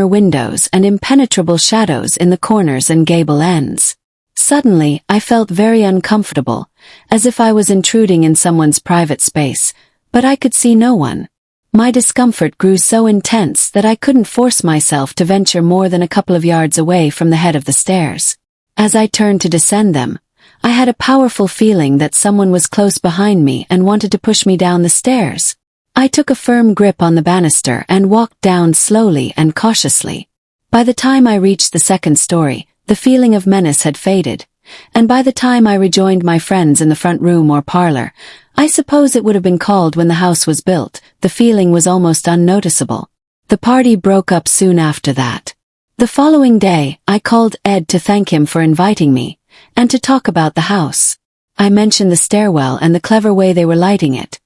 windows and impenetrable shadows in the corners and gable ends. Suddenly, I felt very uncomfortable, as if I was intruding in someone's private space, but I could see no one. My discomfort grew so intense that I couldn't force myself to venture more than a couple of yards away from the head of the stairs. As I turned to descend them, I had a powerful feeling that someone was close behind me and wanted to push me down the stairs. I took a firm grip on the banister and walked down slowly and cautiously. By the time I reached the second story, the feeling of menace had faded, and by the time I rejoined my friends in the front room or parlor, I suppose it would have been called when the house was built, the feeling was almost unnoticeable. The party broke up soon after that. The following day, I called Ed to thank him for inviting me, and to talk about the house. I mentioned the stairwell and the clever way they were lighting it.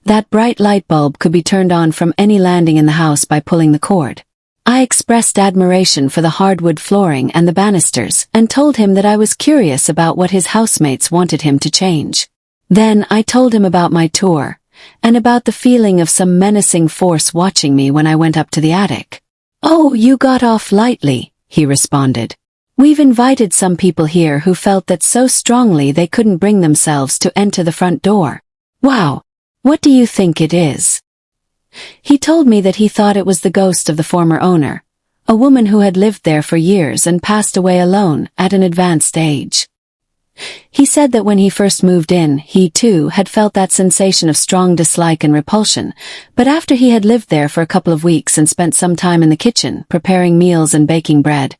That bright light bulb could be turned on from any landing in the house by pulling the cord. I expressed admiration for the hardwood flooring and the banisters and told him that I was curious about what his housemates wanted him to change. Then I told him about my tour, and about the feeling of some menacing force watching me when I went up to the attic. "Oh, you got off lightly," he responded. "We've invited some people here who felt that so strongly they couldn't bring themselves to enter the front door. Wow. What do you think it is?" He told me that he thought it was the ghost of the former owner, a woman who had lived there for years and passed away alone at an advanced age. He said that when he first moved in, he too had felt that sensation of strong dislike and repulsion, but after he had lived there for a couple of weeks and spent some time in the kitchen, preparing meals and baking bread,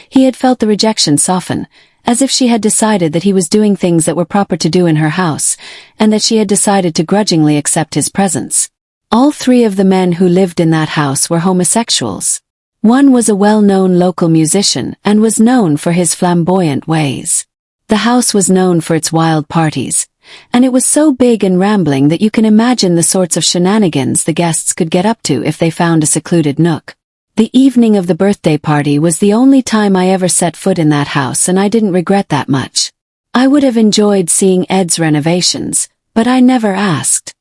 he had felt the rejection soften, as if she had decided that he was doing things that were proper to do in her house, and that she had decided to grudgingly accept his presence. All three of the men who lived in that house were homosexuals. One was a well-known local musician and was known for his flamboyant ways. The house was known for its wild parties, and it was so big and rambling that you can imagine the sorts of shenanigans the guests could get up to if they found a secluded nook. The evening of the birthday party was the only time I ever set foot in that house, and I didn't regret that much. I would have enjoyed seeing Ed's renovations, but I never asked.